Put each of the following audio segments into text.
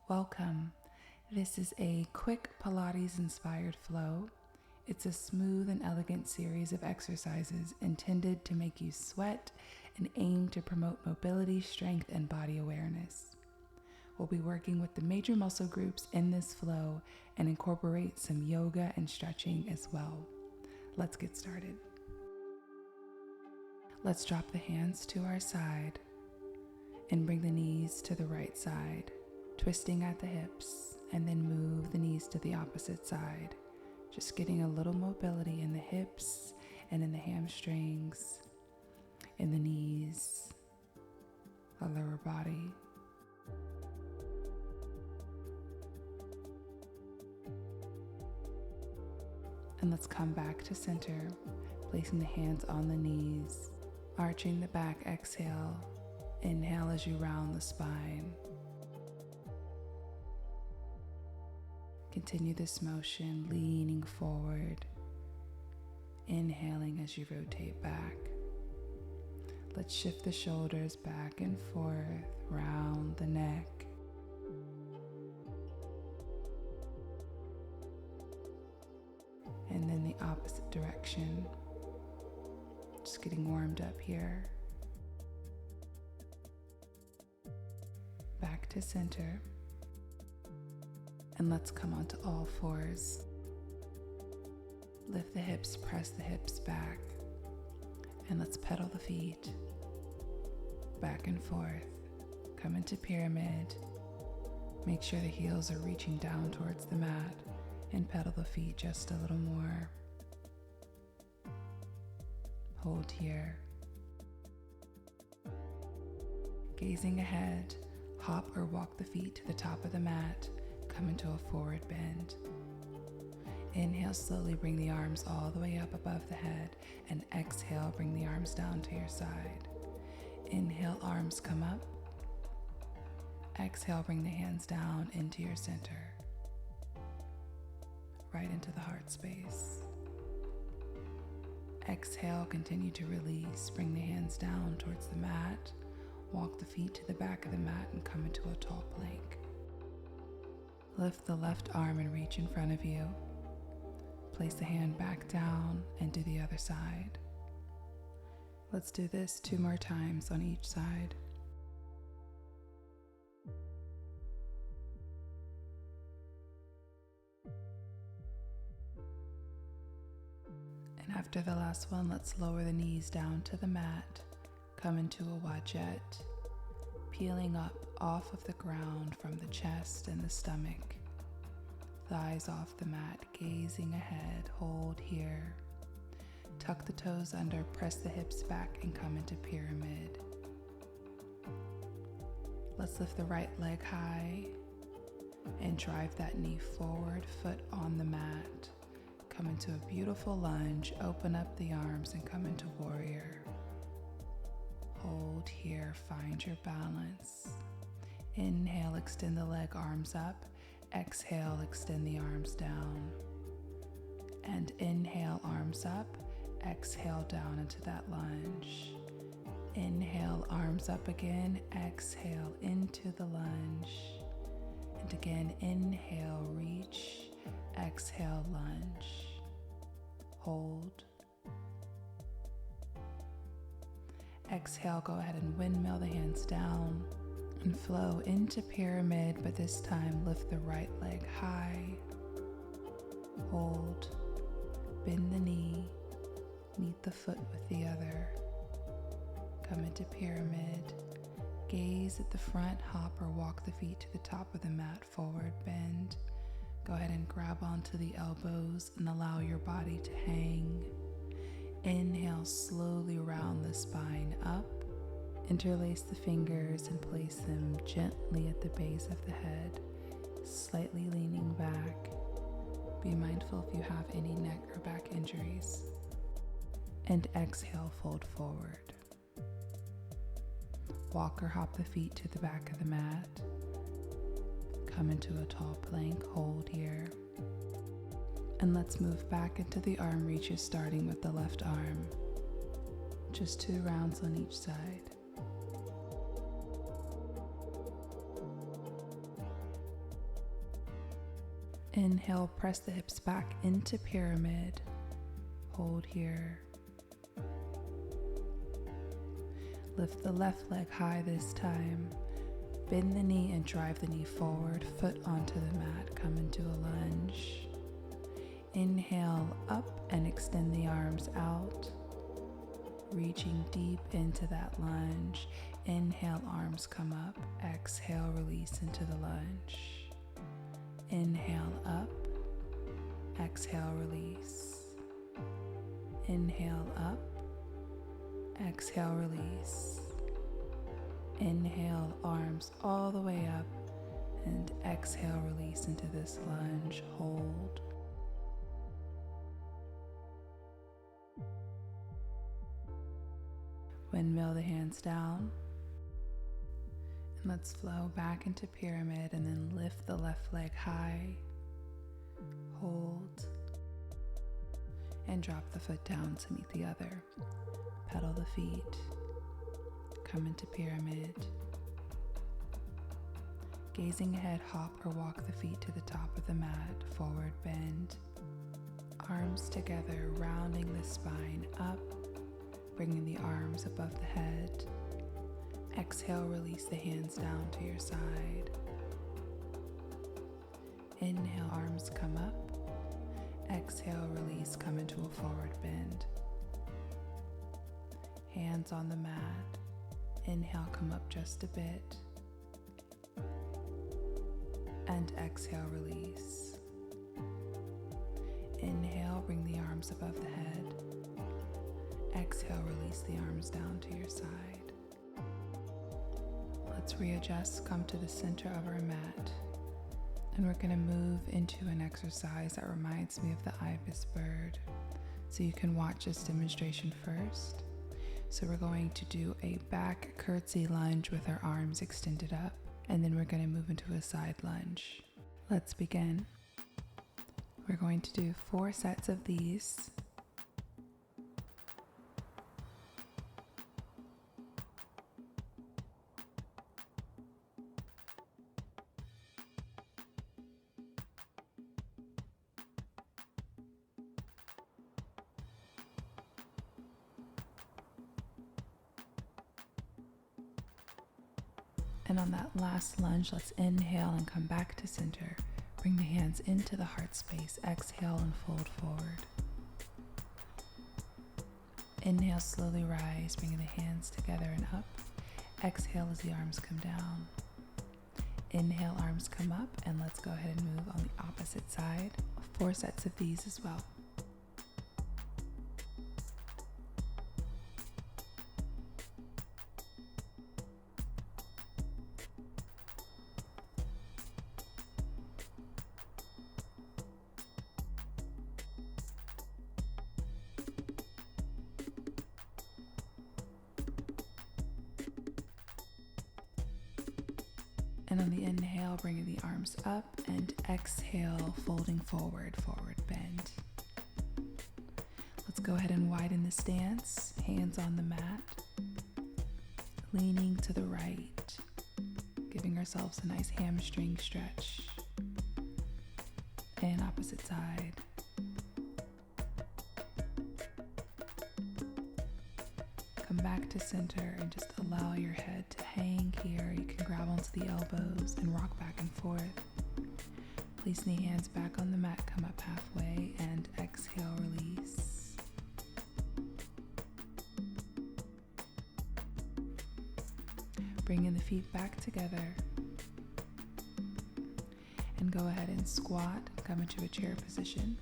Welcome. This is a quick Pilates inspired flow. It's a smooth and elegant series of exercises intended to make you sweat and aim to promote mobility, strength, and body awareness. We'll be working with the major muscle groups in this flow and incorporate some yoga and stretching as well. Let's get started. Let's drop the hands to our side and bring the knees to the right side, twisting at the hips, and then move the knees to the opposite side. Just getting a little mobility in the hips and in the hamstrings, in the knees, the lower body. And let's come back to center, placing the hands on the knees, arching the back. Exhale. Inhale as you round the spine. Continue this motion, leaning forward, inhaling as you rotate back. Let's shift the shoulders back and forth, round the neck. And then the opposite direction. Just getting warmed up here. Back to center. And let's come onto all fours. Lift the hips, press the hips back. And let's pedal the feet back and forth. Come into pyramid. Make sure the heels are reaching down towards the mat and pedal the feet just a little more. Hold here. Gazing ahead, hop or walk the feet to the top of the mat. Come into a forward bend. Inhale, slowly bring the arms all the way up above the head, and exhale, bring the arms down to your side. Inhale, arms come up. Exhale, bring the hands down into your center, right into the heart space. Exhale, continue to release. Bring the hands down towards the mat. Walk the feet to the back of the mat and come into a tall plank. Lift the left arm and reach in front of you. Place the hand back down and do the other side. Let's do this 2 more times on each side. And after the last one, let's lower the knees down to the mat. Come into a wajette, peeling up off of the ground from the chest and the stomach. Thighs off the mat, gazing ahead. Hold here. Tuck the toes under, press the hips back, and come into pyramid. Let's lift the right leg high and drive that knee forward, foot on the mat. Come into a beautiful lunge, open up the arms and come into warrior. Hold here, find your balance. Inhale, extend the leg, arms up. Exhale, extend the arms down. And inhale, arms up. Exhale, down into that lunge. Inhale, arms up again. Exhale, into the lunge. And again, inhale, reach. Exhale, lunge. Hold. Exhale, go ahead and windmill the hands down and flow into pyramid, but this time lift the right leg high. Hold. Bend the knee. Meet the foot with the other. Come into pyramid. Gaze at the front, hop or walk the feet to the top of the mat, forward bend. Go ahead and grab onto the elbows and allow your body to hang. Inhale, slowly round the spine up. Interlace the fingers and place them gently at the base of the head, slightly leaning back. Be mindful if you have any neck or back injuries. And exhale, fold forward. Walk or hop the feet to the back of the mat. Come into a tall plank, hold here. And let's move back into the arm reaches, starting with the left arm. Just 2 rounds on each side. Inhale, press the hips back into pyramid. Hold here. Lift the left leg high this time. Bend the knee and drive the knee forward, foot onto the mat. Come into a lunge. Inhale up and extend the arms out, reaching deep into that lunge. Inhale, arms come up. Exhale, release into the lunge. Inhale up. Exhale, release. Inhale up. Exhale, release. Inhale, arms all the way up, and exhale, release into this lunge. Hold. Windmill the hands down. And let's flow back into pyramid and then lift the left leg high. Hold. And drop the foot down to meet the other. Pedal the feet. Come into pyramid. Gazing ahead, hop or walk the feet to the top of the mat. Forward bend. Arms together, rounding the spine up. Bringing the arms above the head. Exhale, release the hands down to your side. Inhale, arms come up. Exhale, release, come into a forward bend. Hands on the mat. Inhale, come up just a bit. And exhale, release. Inhale, bring the arms above the head. Exhale, release the arms down to your side. Let's readjust, come to the center of our mat. And we're going to move into an exercise that reminds me of the ibis bird. So you can watch this demonstration first. So we're going to do a back curtsy lunge with our arms extended up. And then we're going to move into a side lunge. Let's begin. We're going to do 4 sets of these. And on that last lunge, let's inhale and come back to center. Bring the hands into the heart space. Exhale and fold forward. Inhale, slowly rise, bringing the hands together and up. Exhale as the arms come down. Inhale, arms come up, and let's go ahead and move on the opposite side. 4 sets of these as well. And on the inhale, bringing the arms up, and exhale, folding forward, forward bend. Let's go ahead and widen the stance, hands on the mat, leaning to the right, giving ourselves a nice hamstring stretch. And opposite side. Come back to center and just allow your head to hang here. You can grab onto the elbows and rock back and forth. Place knee hands back on the mat, come up halfway, and exhale, release. Bringing the feet back together. And go ahead and squat, come into a chair position.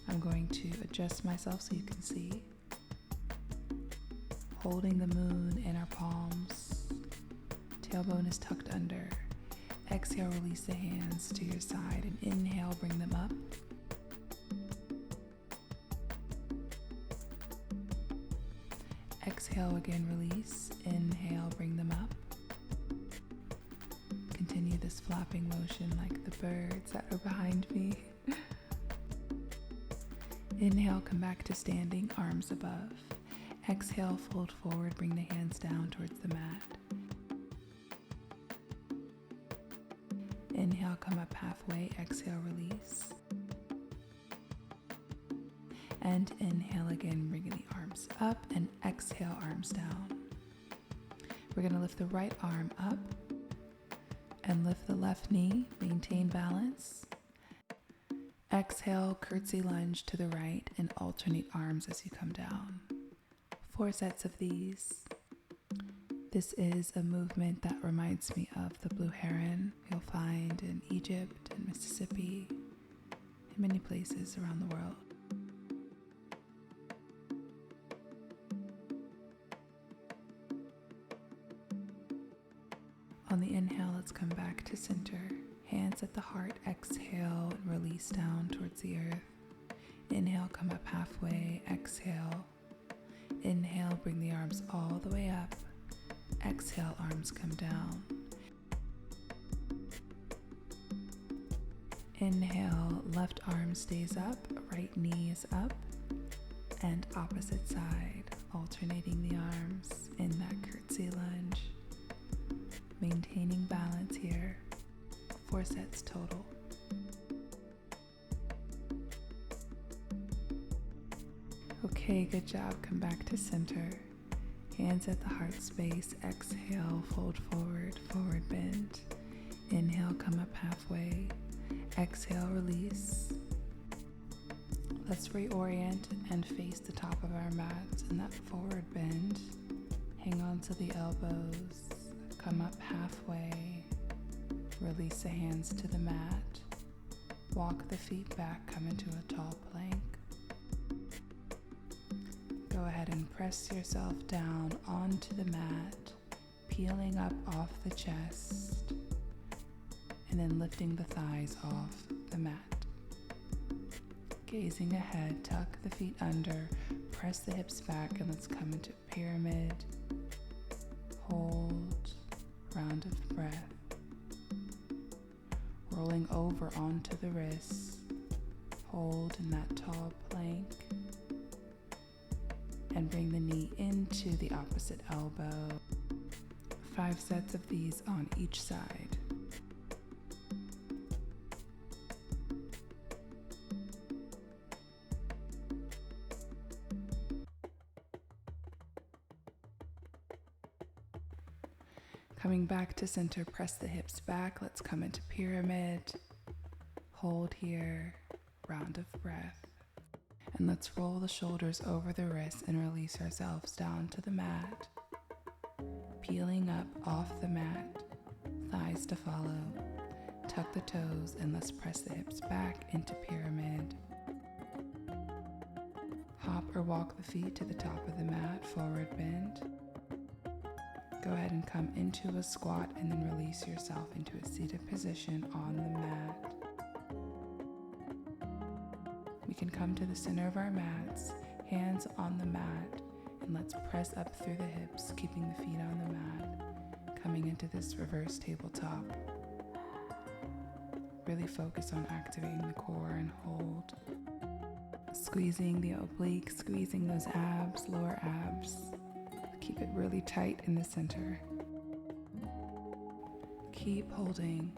I'm going to adjust myself so you can see. Holding the moon in our palms. Tailbone is tucked under. Exhale, release the hands to your side, and inhale, bring them up. Exhale, again, release. Inhale, bring them up. Continue this flapping motion like the birds that are behind me. Inhale, come back to standing, arms above. Exhale, fold forward, bring the hands down towards the mat. Inhale, come up halfway. Exhale, release. And inhale again, bringing the arms up, and exhale, arms down. We're going to lift the right arm up and lift the left knee. Maintain balance. Exhale, curtsy lunge to the right and alternate arms as you come down. 4 sets of these. This is a movement that reminds me of the blue heron you'll find in Egypt and Mississippi and many places around the world. On the inhale, let's come back to center. Hands at the heart, exhale and release down towards the earth. Inhale, come up halfway, exhale. Inhale, bring the arms all the way up. Exhale, arms come down. Inhale, left arm stays up, right knee is up, and opposite side, alternating the arms in that curtsy lunge. Maintaining balance here. 4 sets total. Okay, good job. Come back to center. Hands at the heart space. Exhale, fold forward, forward bend. Inhale, come up halfway. Exhale, release. Let's reorient and face the top of our mats in that forward bend. Hang on to the elbows. Come up halfway. Release the hands to the mat. Walk the feet back, come into a tall plank. Go ahead and press yourself down onto the mat, peeling up off the chest, and then lifting the thighs off the mat. Gazing ahead, tuck the feet under, press the hips back, and let's come into pyramid. Hold, round of breath. Rolling over onto the wrists. Hold in that tall plank. And bring the knee into the opposite elbow. 5 sets of these on each side. Coming back to center, press the hips back. Let's come into pyramid. Hold here, round of breath. And let's roll the shoulders over the wrists and release ourselves down to the mat. Peeling up off the mat, thighs to follow. Tuck the toes and let's press the hips back into pyramid. Hop or walk the feet to the top of the mat, forward bend. Go ahead and come into a squat and then release yourself into a seated position on the mat. We can come to the center of our mats, hands on the mat, and let's press up through the hips, keeping the feet on the mat, coming into this reverse tabletop. Really focus on activating the core and hold. Squeezing the oblique, squeezing those abs, lower abs. Keep it really tight in the center. Keep holding.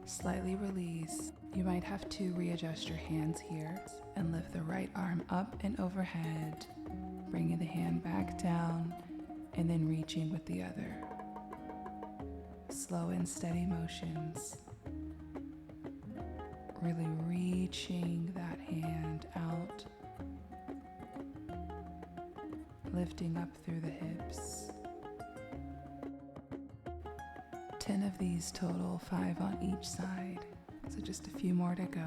Slightly release. You might have to readjust your hands here and lift the right arm up and overhead, bringing the hand back down and then reaching with the other. Slow and steady motions. Really reaching that hand out, lifting up through the hips. 10 of these total, 5 on each side. So just a few more to go.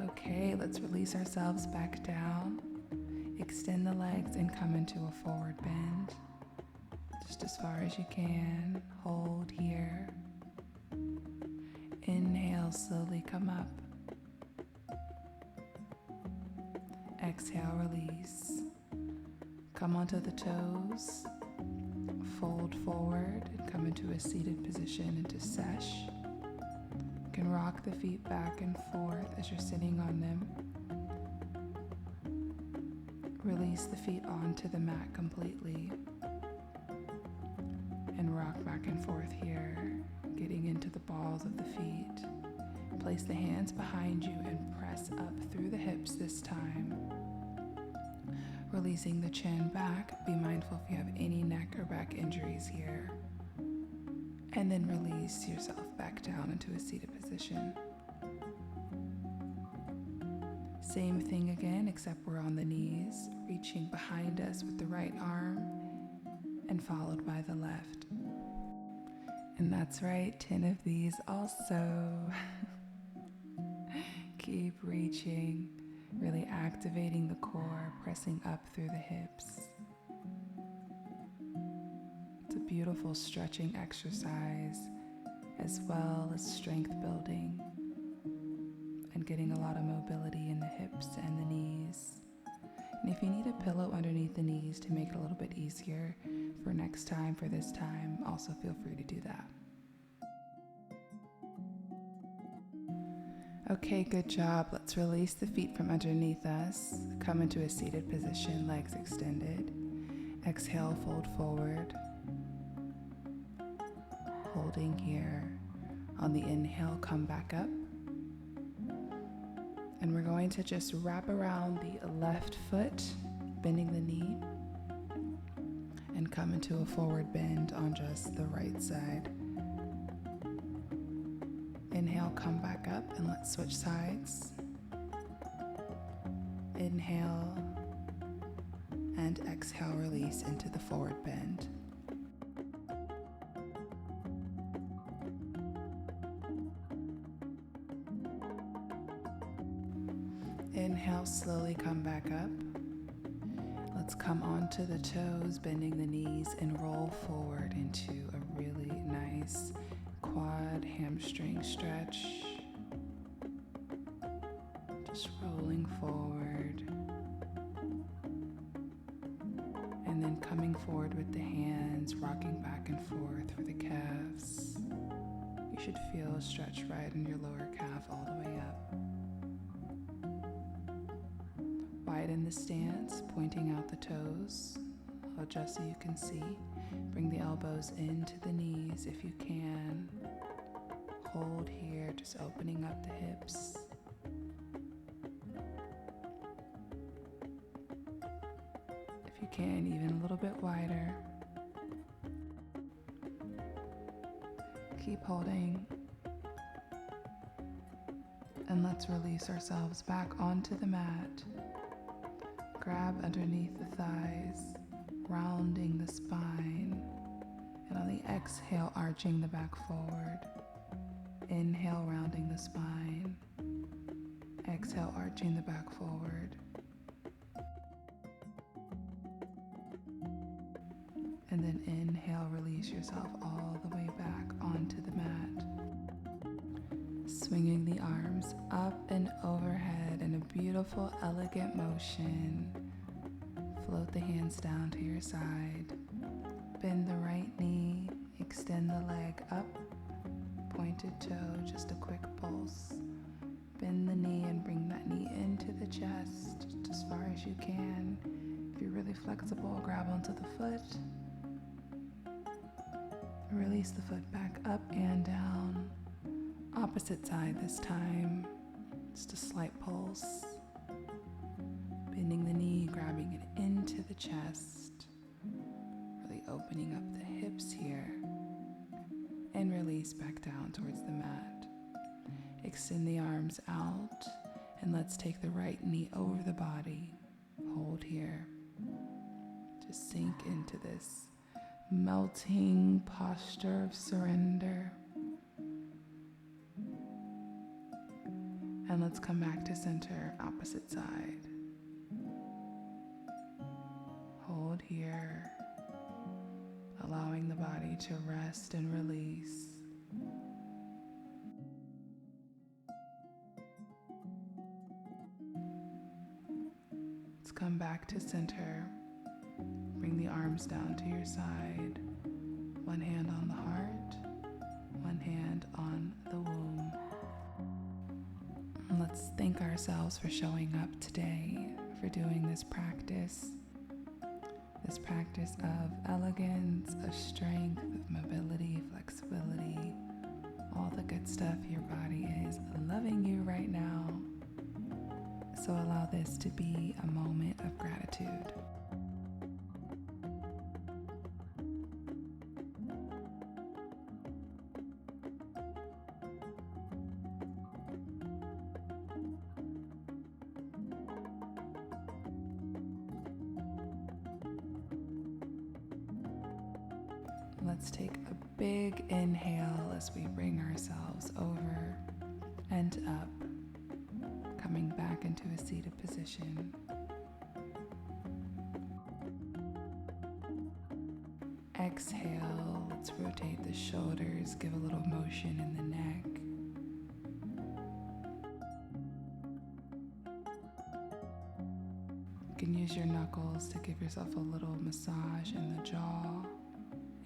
Okay, let's release ourselves back down. Extend the legs and come into a forward bend. Just as far as you can. Hold here. Inhale, slowly come up. exhale, release. Come onto the toes, fold forward and come into a seated position into sesh. You can rock the feet back and forth as you're sitting on them. Release the feet onto the mat completely and rock back and forth here, getting into the balls of the feet. Place the hands behind you and press up through the hips this time. Releasing the chin back. Be mindful if you have any neck or back injuries here. And then release yourself back down into a seated position. Same thing again, except we're on the knees, reaching behind us with the right arm and followed by the left. And that's right, 10 of these also. Keep reaching, really activating the core, pressing up through the hips. It's a beautiful stretching exercise, as well as strength building and getting a lot of mobility in the hips and the knees. And if you need a pillow underneath the knees to make it a little bit easier for next time, for this time, also feel free to do that. Okay, good job. Let's release the feet from underneath us. Come into a seated position, legs extended. Exhale, fold forward. Holding here. On the inhale, come back up. And we're going to just wrap around the left foot, bending the knee, and come into a forward bend on just the right side. Inhale, come back up, and let's switch sides. Inhale, and exhale, release into the forward bend. Inhale, slowly come back up. Let's come onto the toes, bending the knees, and roll forward into a really nice quad hamstring stretch. Just rolling forward. And then coming forward with the hands, rocking back and forth for the calves. You should feel a stretch right in your lower calf all the way up. Widen the stance, pointing out the toes. I'll adjust so you can see. Bring the elbows into the knees if you can. Hold here, just opening up the hips. If you can, even a little bit wider. Keep holding. And let's release ourselves back onto the mat. Grab underneath the thighs, rounding the spine, and on the exhale, arching the back forward. Inhale, rounding the spine. Exhale, arching the back forward. And then inhale, release yourself all the way back onto the mat. Swinging the arms up and overhead in a beautiful, elegant motion. Float the hands down to your side. Bend the right knee, extend the leg up. Pointed toe, just a quick pulse. Bend the knee and bring that knee into the chest, just as far as you can. If you're really flexible, grab onto the foot. Release the foot back up and down. Opposite side this time. Just a slight pulse. Bending the knee, grabbing it into the chest. Really opening up the hips here. And release back down towards the mat. Extend the arms out. And let's take the right knee over the body. Hold here. Just sink into this melting posture of surrender. And let's come back to center, opposite side. Hold here, allowing the body to rest and release. to center. Bring the arms down to your side. One hand on the heart, one hand on the womb. Let's thank ourselves for showing up today, for doing this practice of elegance, of strength, of mobility, flexibility, all the good stuff. Your body is loving you right now. So allow this to be a moment of gratitude. Let's take a big inhale as we bring ourselves over and up, coming back into a seated position. Exhale, let's rotate the shoulders, give a little motion in the neck. You can use your knuckles to give yourself a little massage in the jaw,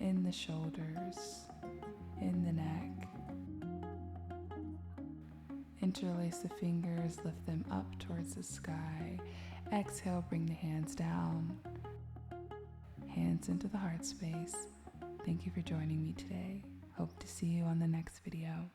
in the shoulders, in the neck. Interlace the fingers, lift them up towards the sky. Exhale, bring the hands down. Hands into the heart space. Thank you for joining me today. Hope to see you on the next video.